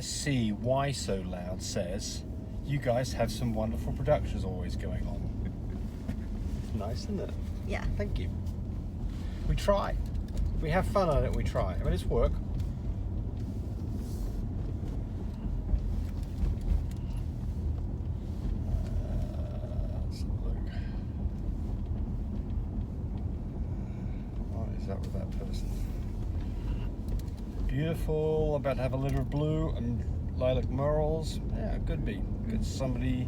see Why So Loud says, you guys have some wonderful productions always going on. It's nice, isn't it? Yeah. Thank you. We try. We have fun on it, we try. I mean, it's work. Let's have a look. What is that with that person? Beautiful, about to have a litter of blue and lilac merles. Yeah, could be. Could somebody,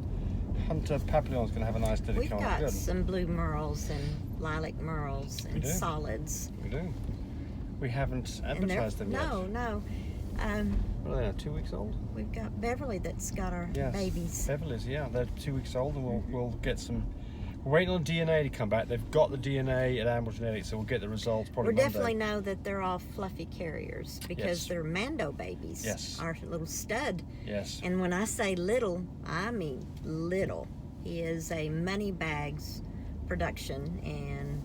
Hunter Papillon's going to have a nice litter. We've got some blue merles and lilac merles and solids. We do. We haven't advertised them yet. No. What are they now, 2 weeks old? We've got Beverly that's got our babies. Beverly's, yeah. They're 2 weeks old, and we'll get some. We're waiting on DNA to come back. They've got the DNA at Animal Genetics, so we'll get the results probably We definitely know that they're all fluffy carriers because they're Mando babies. Yes. Our little stud. Yes. And when I say little, I mean little. He is a Moneybags production, and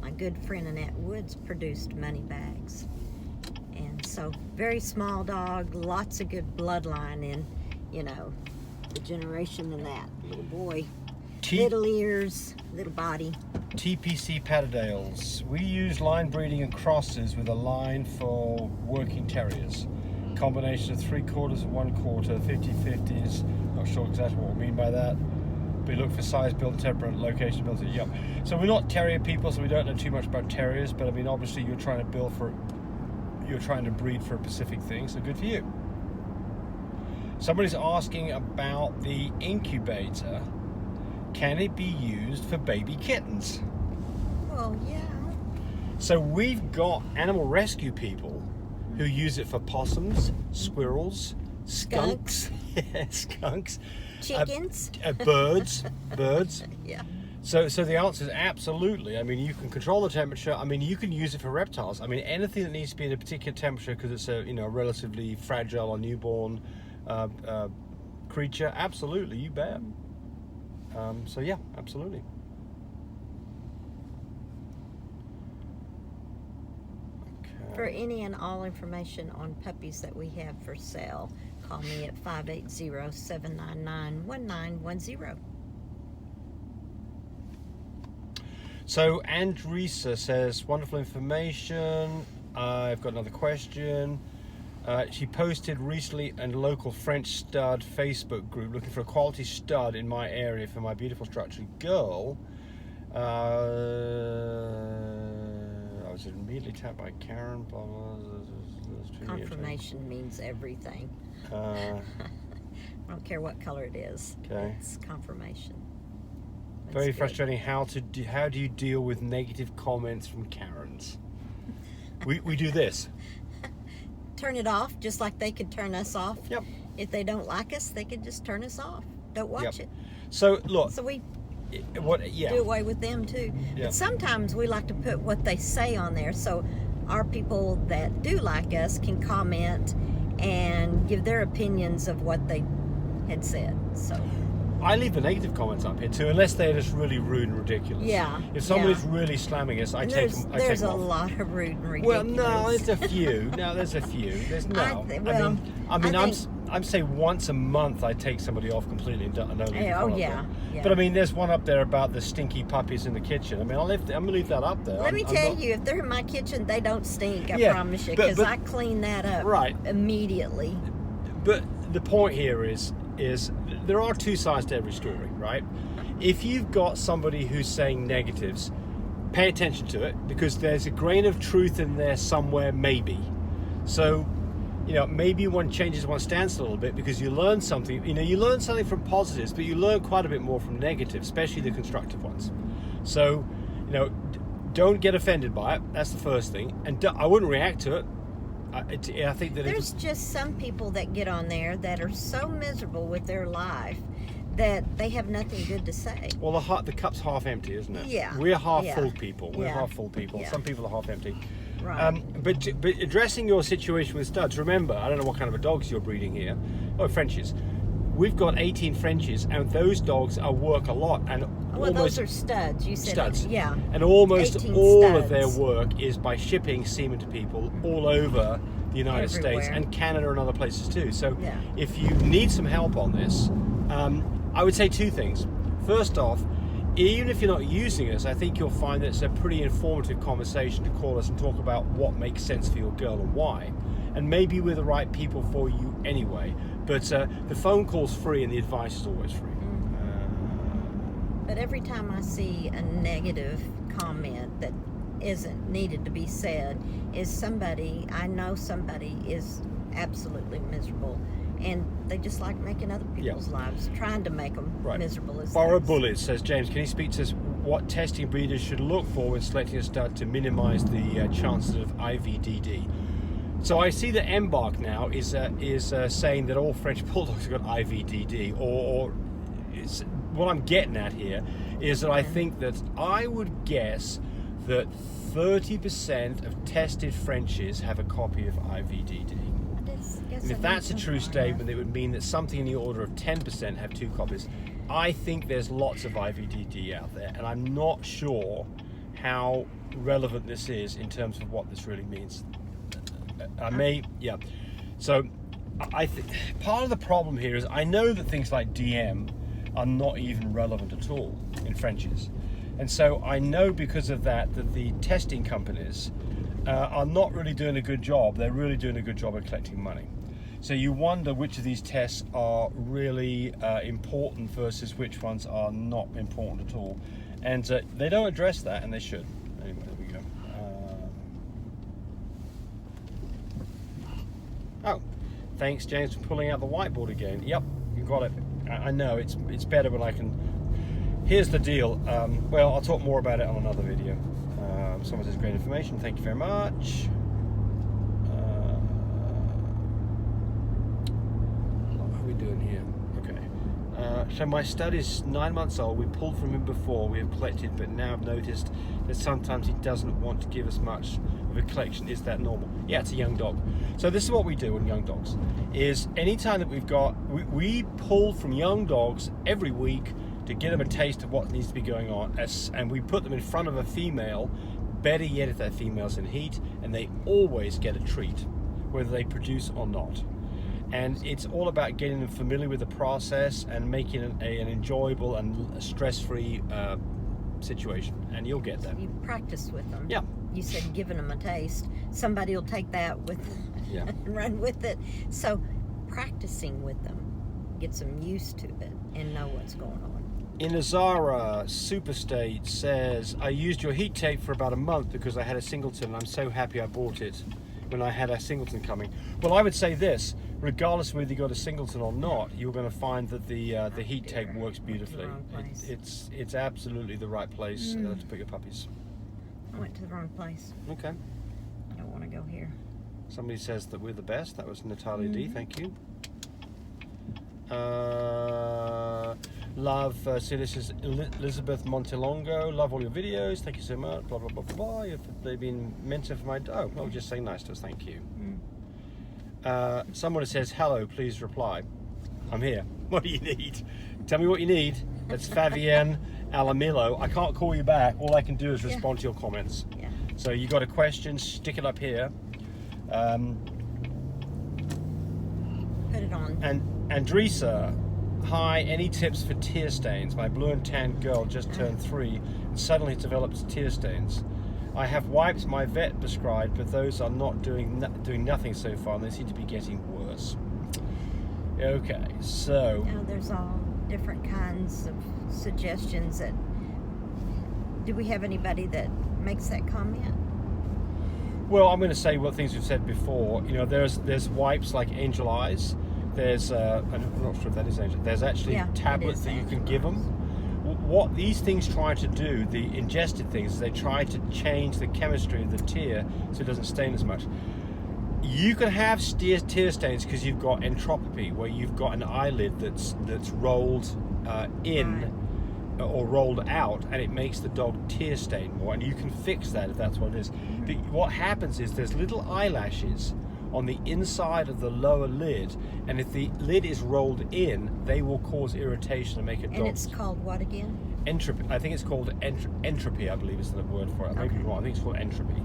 my good friend Annette Woods produced Moneybags. And so, very small dog, lots of good bloodline in, the generation in that. Little boy. Little ears, little body. TPC Patterdales. We use line breeding and crosses with a line for working terriers. Combination of 3/4 and 1/4, 50/50s. Not sure exactly what we mean by that. We look for size, build, temperament, location, build. Yep. So we're not terrier people, so we don't know too much about terriers. But I mean, obviously, you're trying to breed for a specific thing. So good for you. Somebody's asking about the incubator. Can it be used for baby kittens? Well, yeah. So we've got animal rescue people who use it for possums, squirrels, skunks, skunks, chickens, birds. Yeah. So the answer is absolutely. I mean, you can control the temperature. I mean, you can use it for reptiles. I mean, anything that needs to be in a particular temperature because it's a relatively fragile or newborn creature. Absolutely, you bet. So yeah, absolutely. Okay. For any and all information on puppies that we have for sale, call me at 580-799-1910. So Andresa says, wonderful information. I've got another question. She posted recently in a local French stud Facebook group looking for a quality stud in my area for my beautiful structured girl. I was immediately tapped by Karen. Blah, blah, blah, Confirmation means everything. I don't care what color it is. Okay. It's confirmation. That's very good. frustrating. How do you deal with negative comments from Karens? We do this. Turn it off, just like they could turn us off. Yep. If they don't like us, they could just turn us off. Don't watch it. So look. So we do away with them too. Yeah. But sometimes we like to put what they say on there, so our people that do like us can comment and give their opinions of what they had said. So I leave the negative comments up here too, unless they're just really rude and ridiculous. Yeah. If somebody's really slamming us, I take them off. There's a lot of rude and ridiculous. Well, no, there's a few. I'm saying once a month I take somebody off completely and don't leave a comment yeah. But I mean, there's one up there about the stinky puppies in the kitchen. I mean, I'm gonna leave that up there. Let me tell you, if they're in my kitchen, they don't stink. I promise you, because I clean that up immediately. But the point here is there are two sides to every story, right? If you've got somebody who's saying negatives, pay attention to it, because there's a grain of truth in there somewhere, maybe. So, maybe one changes one stance a little bit because you learn something. You learn something from positives, but you learn quite a bit more from negatives, especially the constructive ones. So, don't get offended by it. That's the first thing. And I wouldn't react to it. I think that there's just some people that get on there that are so miserable with their life that they have nothing good to say. Well, the cup's half empty, isn't it? Yeah. We're half full people. We're half full people. Yeah. Some people are half empty. Right. But addressing your situation with studs, remember, I don't know what kind of a dogs you're breeding here. Oh, Frenchies. We've got 18 Frenchies, and those dogs work a lot. And those are studs. You said studs. Yeah. And almost all studs. of their work is by shipping semen to people all over the United States Everywhere. and Canada and other places too. So Yeah. if you need some help on this, I would say two things. First off, even if you're not using us, I think you'll find that it's a pretty informative conversation to call us and talk about what makes sense for your girl and why. And maybe we're the right people for you anyway. But the phone call's free and the advice is always free. But every time I see a negative comment that isn't needed to be said, is somebody, I know somebody is absolutely miserable, and they just like making other people's lives, trying to make them miserable as Borrow theirs. Bullets says, James, can you speak to us what testing breeders should look for when selecting a stud to minimize the chances of IVDD? So I see that Embark now is saying that all French Bulldogs have got IVDD, or it's, what I'm getting at here is that I think that I would guess that 30% of tested Frenchies have a copy of IVDD. And if that's a true statement, it would mean that something in the order of 10% have 2 copies. I think there's lots of IVDD out there, and I'm not sure how relevant this is in terms of what this really means. So I think part of the problem here is I know that things like DM are not even relevant at all in Frenchies. And so I know because of that the testing companies are not really doing a good job. They're really doing a good job of collecting money. So you wonder which of these tests are really important versus which ones are not important at all. And they don't address that, and they should. Anyway, there we go. Oh, thanks, James, for pulling out the whiteboard again. Yep, you got it. I know, it's better when I can... Here's the deal. Well, I'll talk more about it on another video. Someone says great information. Thank you very much. What are we doing here? Okay. So my stud is 9 months old. We pulled from him before we have collected, but now I've noticed that sometimes he doesn't want to give us much of a collection. Is that normal? Yeah, it's a young dog. So this is what we do on young dogs. Is anytime that we've got, we pull from young dogs every week to get them a taste of what needs to be going on, and we put them in front of a female, better yet if that female's in heat, and they always get a treat, whether they produce or not. And it's all about getting them familiar with the process and making it an enjoyable and stress-free situation, and you'll get that. You practice with them. Yeah. You said giving them a taste. Somebody will take that with and run with it. So practicing with them gets them used to it and know what's going on. Inazara Superstate says, I used your heat tape for about a month because I had a singleton. I'm so happy I bought it when I had a singleton coming. Well, I would say this, regardless of whether you got a singleton or not, you're going to find that the heat tape works beautifully. It's absolutely the right place to put your puppies. I went to the wrong place. Okay. I don't want to go here. Somebody says that we're the best. That was Natalia D. Thank you. Love, so this is Elizabeth Montelongo. Love all your videos. Thank you so much. Blah, blah, blah, blah, blah. They've been mentioned for my... Oh, well, just saying nice to us. Thank you. Someone says, hello, please reply. I'm here. What do you need? Tell me what you need. That's Fabienne Alamillo. I can't call you back. All I can do is respond to your comments. Yeah. So you got a question, stick it up here. Put it on. And Andresa, hi, any tips for tear stains? My blue and tan girl just turned 3 and suddenly develops tear stains. I have wipes my vet prescribed, but those are not doing nothing so far, and they seem to be getting worse. Okay, so... You know, there's all different kinds of suggestions. That do we have anybody that makes that comment? Well, I'm going to say what things we've said before. You know, there's wipes like Angel Eyes. There's I'm not sure if that is Angel. There's actually tablets that you can give them. What these things try to do, the ingested things, is they try to change the chemistry of the tear so it doesn't stain as much. You can have tear stains because you've got entropy, where you've got an eyelid that's rolled in or rolled out, and it makes the dog tear stain more, and you can fix that if that's what it is. But what happens is there's little eyelashes on the inside of the lower lid, and if the lid is rolled in, they will cause irritation and make a dog... And it's called what again? Entropy. I think it's called entropy, I believe is the word for it. I may be wrong. I think it's called entropy.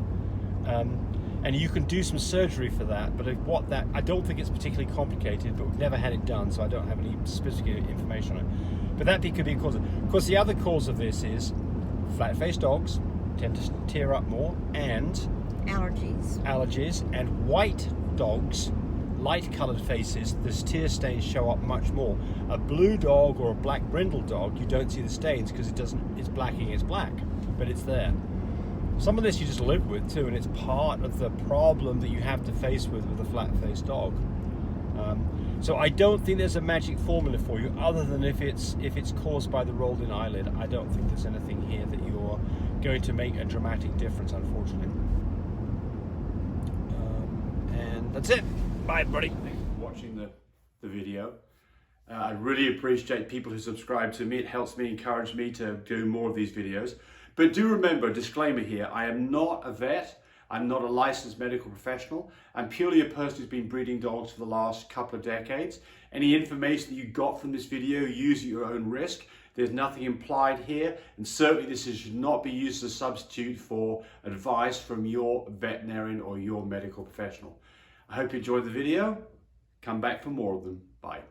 And you can do some surgery for that, but I don't think it's particularly complicated, but we've never had it done, so I don't have any specific information on it. But that could be a cause. Of course, the other cause of this is flat-faced dogs tend to tear up more, and allergies, and white dogs, light-colored faces, the tear stains show up much more. A blue dog or a black brindle dog, you don't see the stains because it's black against black, but it's there. Some of this you just live with too, and it's part of the problem that you have to face with a flat-faced dog. So I don't think there's a magic formula for you, other than if it's caused by the rolled-in eyelid. I don't think there's anything here that you're going to make a dramatic difference, unfortunately. And that's it. Bye, everybody. Thanks for watching the video. I really appreciate people who subscribe to me. It helps me, encourage me to do more of these videos. But do remember, disclaimer here, I am not a vet. I'm not a licensed medical professional. I'm purely a person who's been breeding dogs for the last couple of decades. Any information that you got from this video, use at your own risk. There's nothing implied here, and certainly this should not be used as a substitute for advice from your veterinarian or your medical professional. I hope you enjoyed the video. Come back for more of them. Bye.